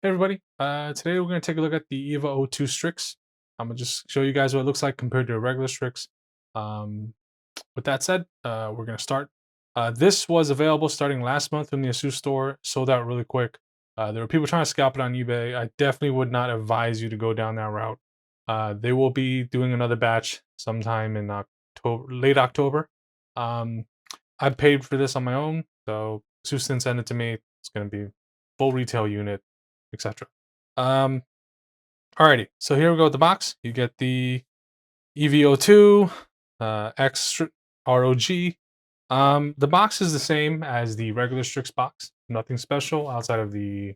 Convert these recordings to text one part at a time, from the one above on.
Hey everybody, today we're going to take a look at the EVA 02 Strix. I'm going to just show you guys what it looks like compared to a regular Strix. Um, with that said, we're going to start. This was available starting last month in the ASUS store, sold out really quick. There were people trying to scalp it on eBay. I definitely would not advise you to go down that route. They will be doing another batch sometime in October, late October. I paid for this on my own, so ASUS didn't send it to me. It's going to be full retail unit, etc. Alrighty, so here we go with the box. You get the EVO2 X ROG. The box is the same as the regular Strix box. Nothing special outside of the,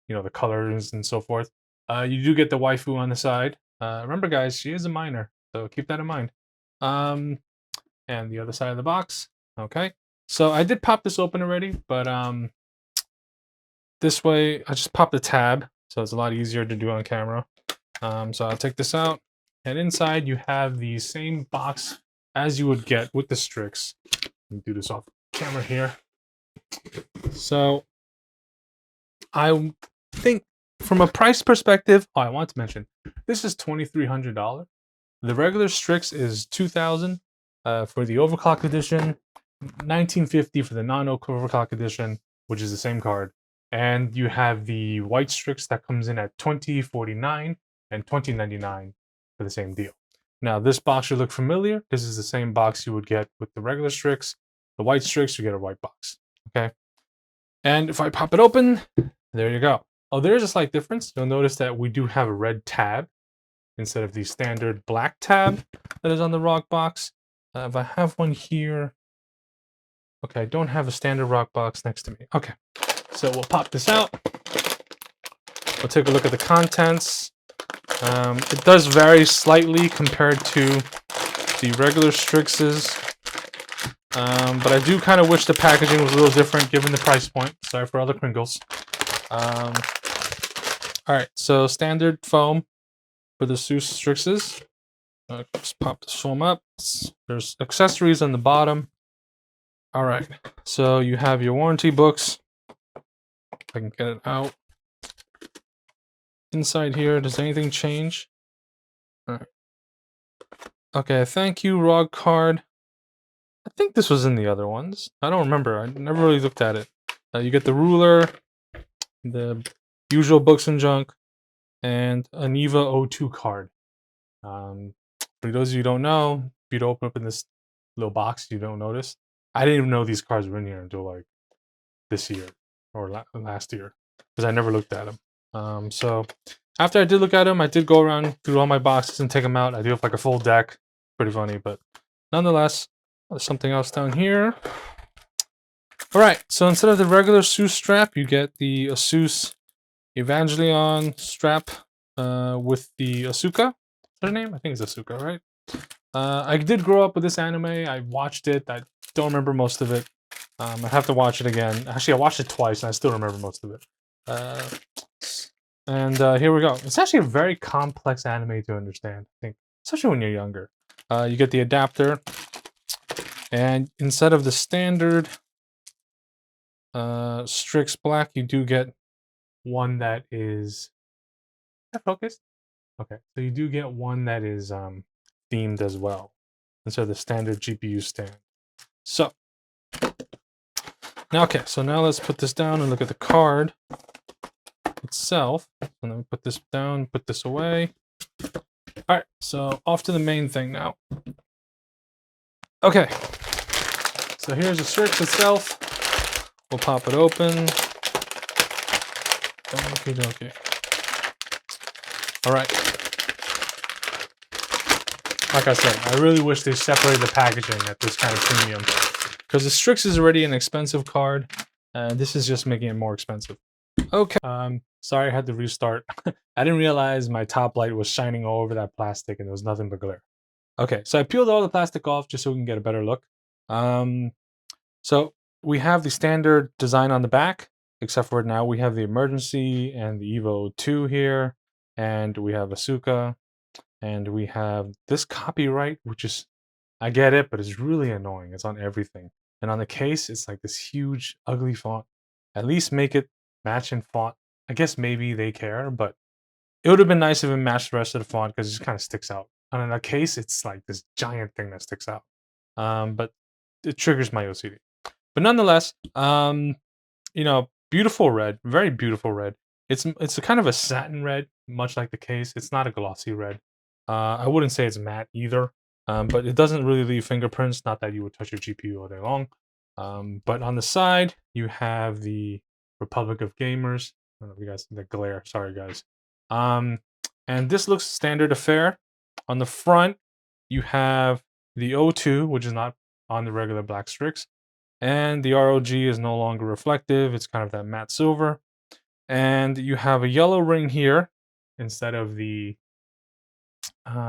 the colors and so forth. You do get the waifu on the side. Remember, guys, she is a minor, so keep that in mind. And the other side of the box. Okay, so I did pop this open already, but this way I just popped the tab, so it's a lot easier to do on camera. So I'll take this out, and inside you have the same box as you would get with the Strix. Let me do this off camera here. So I think from a price perspective, I want to mention this is $2,300. The regular Strix is $2,000 for the overclock edition, $1,950 for the non-overclock edition, which is the same card. And you have the white Strix that comes in at $2,049 and $2,099 for the same deal. Now, this box should look familiar. This is the same box you would get with the regular Strix. The white Strix, you get a white box. Okay. And if I pop it open, there you go. Oh, there is a slight difference. You'll notice that we do have a red tab instead of the standard black tab that is on the ROG box. If I have one here, okay, I don't have a standard ROG box next to me. Okay, so we'll pop this out. We'll take a look at the contents. It does vary slightly compared to the regular Strixes, but I do kind of wish the packaging was a little different given the price point. Sorry for all the crinkles. All right, so standard foam for the ASUS Strixes. Just pop this foam up. There's accessories on the bottom. All right, so you have your warranty books. If I can get it out. Inside here, does anything change? All right. Okay, thank you, ROG card. I think this was in the other ones. I don't remember. I never really looked at it. You get the ruler, the usual books and junk, and an EVA 02 card. For those of you who don't know, if you'd open up in this little box, you don't notice. I didn't even know these cards were in here until like this year or last year because I never looked at them. So after I did look at them, I did go around through all my boxes and take them out. I do have like a full deck. Pretty funny, but nonetheless, there's something else down here. All right, so instead of the regular ASUS strap, you get the ASUS Evangelion strap with the Asuka. Is her name? I think it's Asuka, right? I did grow up with this anime. I watched it. I don't remember most of it. I have to watch it again. Actually, I watched it twice, and I still remember most of it. Here we go. It's actually a very complex anime to understand, I think, especially when you're younger. You get the adapter, and instead of the standard Strix Black, you do get one that is... focused? Okay, so you do get one that is themed as well instead of the standard GPU stand. So now, okay, so now let's put this down and look at the card itself. And then we put this down, put this away. All right, so off to the main thing now. Okay, so here's the Strix itself. We'll pop it open. Okay. All right. Like I said, I really wish they separated the packaging at this kind of premium, because the Strix is already an expensive card, and this is just making it more expensive. Okay. Sorry I had to restart. I didn't realize my top light was shining all over that plastic and there was nothing but glare. Okay, so I peeled all the plastic off just so we can get a better look. So we have the standard design on the back, except for now we have the emergency and the EVO 2 here, and we have Asuka, and we have this copyright, which is, I get it, but it's really annoying. It's on everything. And on the case, it's like this huge, ugly font. At least make it match in font I guess maybe they care, but it would have been nice if it matched the rest of the font because it just kind of sticks out. And in a case, it's like this giant thing that sticks out. But it triggers my OCD. But nonetheless, beautiful red, very beautiful red. It's a kind of a satin red, much like the case. It's not a glossy red. I wouldn't say it's matte either, but it doesn't really leave fingerprints. Not that you would touch your GPU all day long. But on the side, you have the Republic of Gamers. I don't know if you guys the glare. Sorry, guys. And this looks standard affair. On the front, you have the O2, which is not on the regular black Strix, and the ROG is no longer reflective. It's kind of that matte silver. And you have a yellow ring here instead of the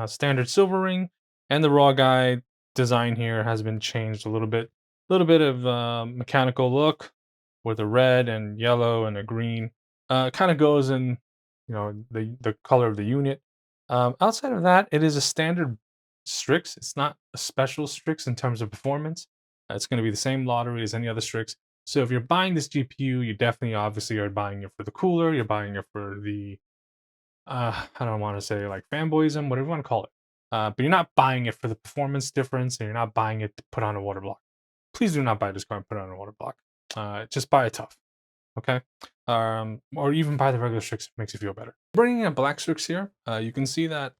standard silver ring. And the raw guide design here has been changed a little bit. A little bit of mechanical look with a red and yellow and a green. Kind of goes in, the color of the unit. Outside of that, it is a standard Strix. It's not a special Strix in terms of performance. It's going to be the same lottery as any other Strix. So if you're buying this GPU, you definitely obviously are buying it for the cooler. You're buying it for the I don't want to say like fanboyism, whatever you want to call it. But you're not buying it for the performance difference, and you're not buying it to put on a water block. Please do not buy this car and put it on a water block. Just buy it tough, okay? Or even buy the regular Strix if it makes you feel better. Bringing a black Strix here, you can see that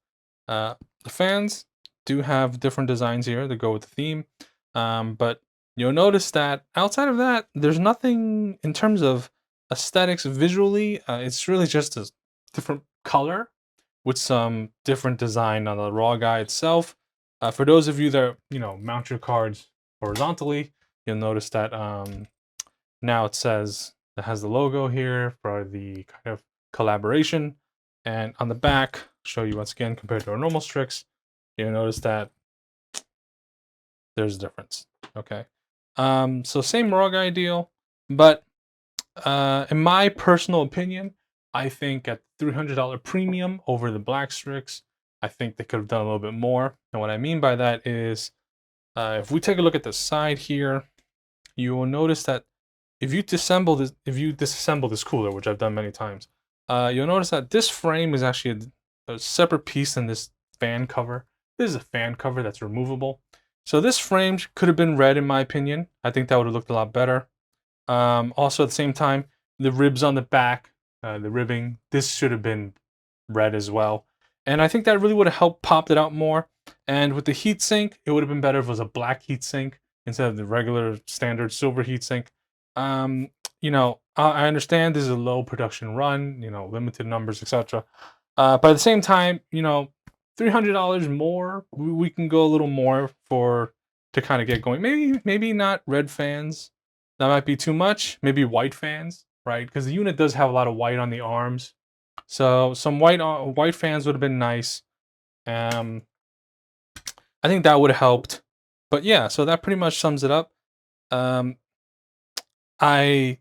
the fans do have different designs here that go with the theme, but you'll notice that outside of that, there's nothing in terms of aesthetics visually. It's really just a different color with some different design on the raw guide itself. For those of you that mount your cards horizontally, you'll notice that now it has the logo here for the kind of collaboration, and on the back, show you once again compared to our normal Strix, you'll notice that there's a difference. Okay, so same raw guide deal, but in my personal opinion, I think at $300 premium over the black Strix, I think they could have done a little bit more. And what I mean by that is, if we take a look at the side here, you will notice that if you disassemble this cooler, which I've done many times, you'll notice that this frame is actually a separate piece than this fan cover. This is a fan cover that's removable. So this frame could have been red, in my opinion. I think that would have looked a lot better. Also, at the same time, the ribs on the back, the ribbing, this should have been red as well. And I think that really would have helped pop it out more. And with the heatsink, it would have been better if it was a black heatsink instead of the regular standard silver heatsink. I understand this is a low production run, limited numbers, etc. But at the same time, $300 more, we can go a little more to kind of get going. Maybe not red fans. That might be too much. Maybe white fans, right? Because the unit does have a lot of white on the arms. So some white fans would have been nice. I think that would have helped. But yeah, so that pretty much sums it up. If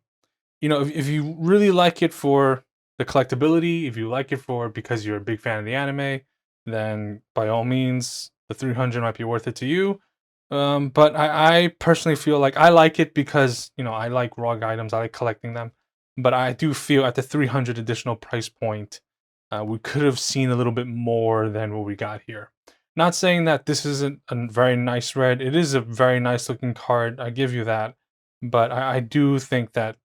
you really like it for the collectability, if you like it because you're a big fan of the anime, then by all means, the 300 might be worth it to you. But I personally feel like I like it because, I like ROG items, I like collecting them. But I do feel at the 300 additional price point, we could have seen a little bit more than what we got here. Not saying that this isn't a very nice red. It is a very nice looking card. I give you that. But I do think that,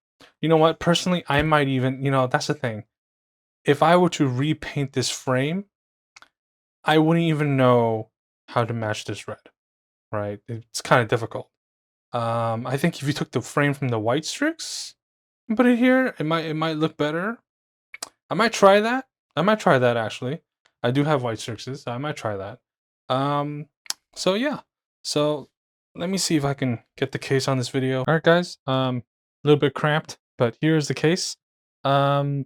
you know what, personally, I might even, that's the thing. If I were to repaint this frame, I wouldn't even know how to match this red, right? It's kind of difficult. I think if you took the frame from the white Strix and put it here, it might look better. I might try that. Actually. I do have white Strixes, so I might try that. So yeah. So let me see if I can get the case on this video. All right, guys. A little bit cramped, but here's the case. You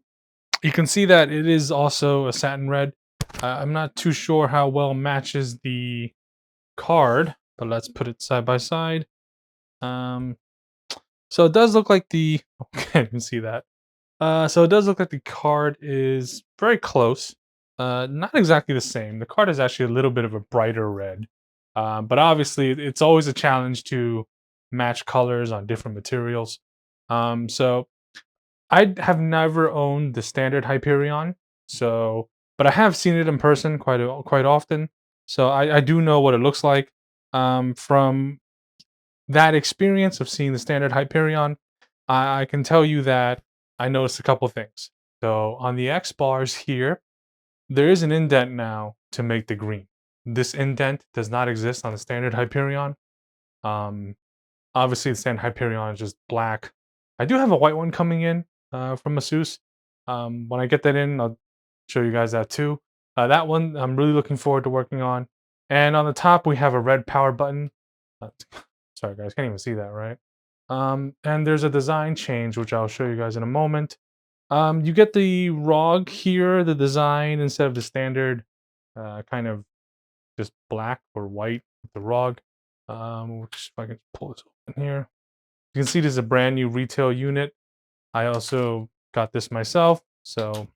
can see that it is also a satin red. I'm not too sure how well matches the card, but let's put it side by side. So it does look like the okay, you can see that. So it does look like the card is very close. Not exactly the same. The card is actually a little bit of a brighter red. But obviously it's always a challenge to match colors on different materials. So I have never owned the standard Hyperion, so but I have seen it in person quite often, so I do know what it looks like. From that experience of seeing the standard Hyperion, I can tell you that I noticed a couple things. So on the X bars here, there is an indent now to make the green. This indent does not exist on the standard Hyperion. Um, Obviously, the standard Hyperion is just black. I do have a white one coming in from ASUS. When I get that in, I'll show you guys that too. That one I'm really looking forward to working on. And on the top, we have a red power button. Uh, Sorry, guys, can't even see that, right? And there's a design change, which I'll show you guys in a moment. You get the ROG here, the design, instead of the standard kind of just black or white with the ROG. Which if I can pull this open here. You can see this is a brand new retail unit. I also got this myself. So,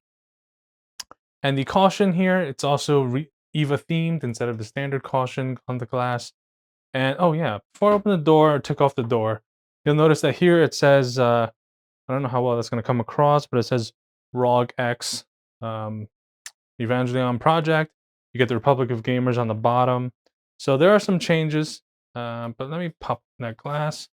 and the caution here, it's also EVA themed instead of the standard caution on the glass. And oh yeah, before I open the door or took off the door, you'll notice that here it says, I don't know how well that's going to come across, but it says ROG X Evangelion project. You get the Republic of Gamers on the bottom. So there are some changes, but let me pop that glass.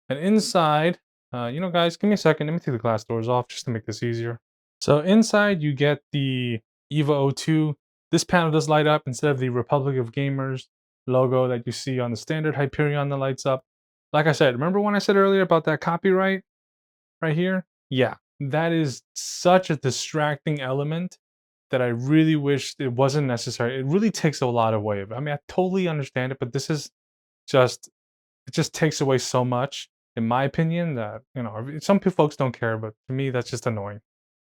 And inside, guys, give me a second. Let me take the glass doors off just to make this easier. So inside, you get the EVA 02. This panel does light up instead of the Republic of Gamers logo that you see on the standard Hyperion that lights up. Like I said, remember when I said earlier about that copyright right here? Yeah, that is such a distracting element that I really wish it wasn't necessary. It really takes a lot away. I mean, I totally understand it, but this is just it just takes away so much, in my opinion, that some folks don't care, but to me, that's just annoying.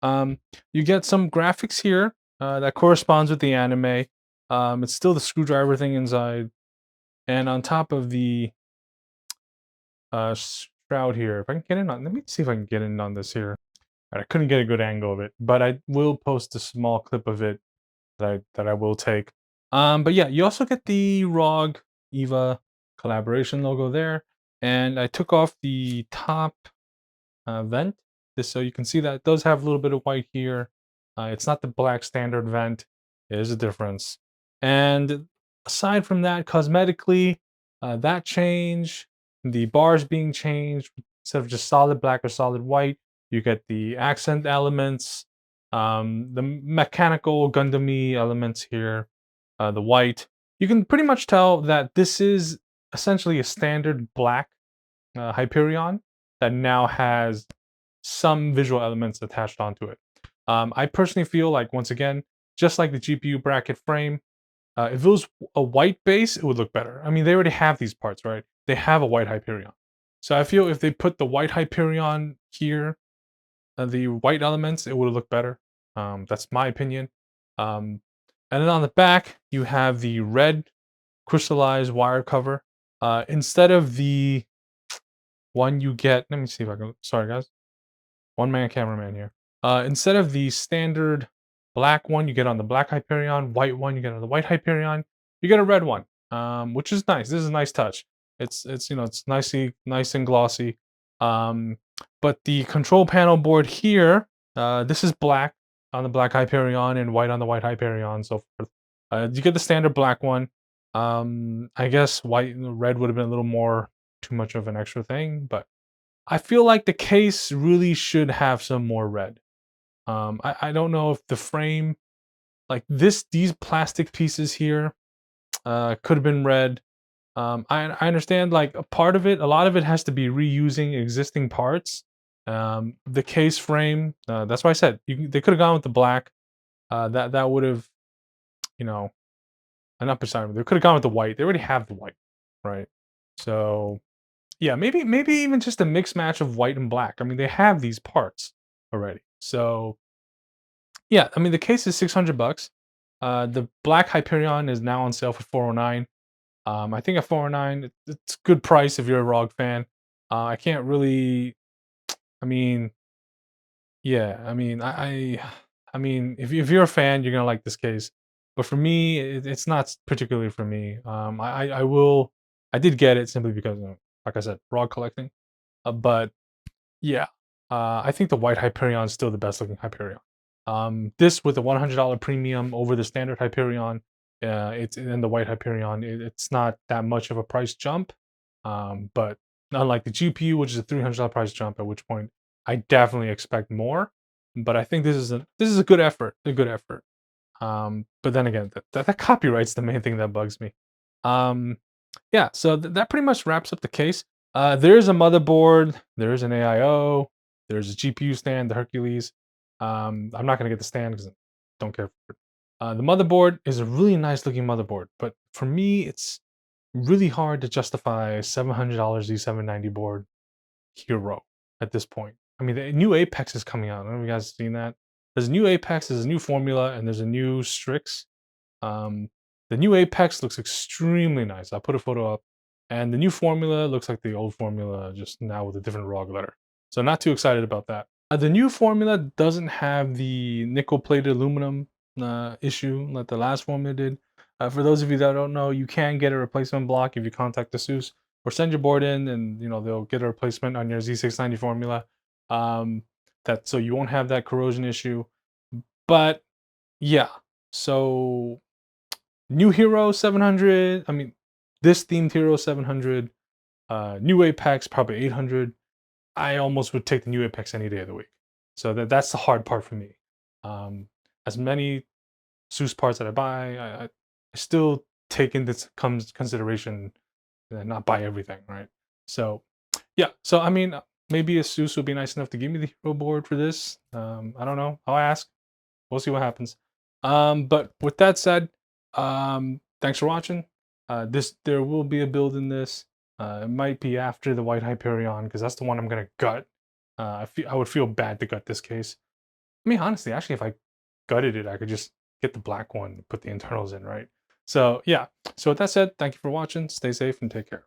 You get some graphics here that corresponds with the anime. It's still the screwdriver thing inside, and on top of the shroud here. If I can get in on, let me see if I can get in on this here. I couldn't get a good angle of it, but I will post a small clip of it that I will take. But yeah, you also get the ROG EVA collaboration logo there, and I took off the top vent just so you can see that it does have a little bit of white here. It's not the black standard vent. It is a difference. And aside from that, cosmetically, that change, the bars being changed instead of just solid black or solid white, you get the accent elements, the mechanical Gundam-y elements here, the white. You can pretty much tell that this is essentially a standard black Hyperion that now has some visual elements attached onto it. I personally feel like, once again, just like the GPU bracket frame, if it was a white base, it would look better. I mean, they already have these parts, right? They have a white Hyperion. So I feel if they put the white Hyperion here, the white elements, it would look better. That's my opinion. And then on the back, you have the red crystallized wire cover. Instead of the one you get, let me see if I can, sorry guys, one man cameraman here. Instead of the standard black one you get on the black Hyperion, white one you get on the white Hyperion, you get a red one, which is nice. This is a nice touch. It's nice and glossy. Um, but the control panel board here, this is black on the black Hyperion and white on the white Hyperion, so forth. You get the standard black one. I guess white and red would have been a little more too much of an extra thing, but I feel like the case really should have some more red. I don't know if the frame, like these plastic pieces here, could have been red. I understand like a lot of it has to be reusing existing parts. The case frame, that's why I said they could have gone with the black. That would have, you know, not beside they could have gone with the white. They already have the white, right? So yeah, maybe even just a mix match of white and black. I mean, they have these parts already. So yeah, I mean the case is $600. The black Hyperion is now on sale for 409. I think at 409, it's a good price if you're a ROG fan. I can't really. I mean, yeah. I mean, I mean, if you're a fan, you're gonna like this case. But for me, it's not particularly for me. I will. I did get it simply because, like I said, ROG collecting. But yeah. I think the white Hyperion is still the best looking Hyperion. This with a $100 premium over the standard Hyperion, it's in the white Hyperion. It's not that much of a price jump, but unlike the GPU, which is a $300 price jump, at which point I definitely expect more. But I think this is a good effort, a good effort. But then again, that copyright's the main thing that bugs me. Um, yeah, so that pretty much wraps up the case. There is a motherboard, there is an AIO, there's a GPU stand, the Hercules. I'm not gonna get the stand because I don't care for it. The motherboard is a really nice looking motherboard, but for me, it's really hard to justify a $700 Z790 board hero at this point. I mean, the new Apex is coming out. I don't know if you guys seen that. There's a new Apex, there's a new formula, and there's a new Strix. Um, the new Apex looks extremely nice. I'll put a photo up. And the new formula looks like the old formula, just now with a different ROG letter. So not too excited about that. The new formula doesn't have the nickel-plated aluminum issue like the last formula did. For those of you that don't know, you can get a replacement block if you contact ASUS or send your board in, and they'll get a replacement on your Z690 formula. That so you won't have that corrosion issue. But yeah, so new hero 700. I mean, this themed hero 700. New Apex probably 800. I almost would take the new Apex any day of the week. So that's the hard part for me. As many SUS parts that I buy, I still take into consideration and not buy everything, right? So yeah. So I mean, maybe ASUS will be nice enough to give me the hero board for this. I don't know. I'll ask. We'll see what happens. But with that said, thanks for watching. There will be a build in this. It might be after the white Hyperion because that's the one I'm gonna gut. I would feel bad to gut this case. I mean, honestly, actually, if I gutted it, I could just get the black one, put the internals in, right? So yeah. So with that said, thank you for watching. Stay safe and take care.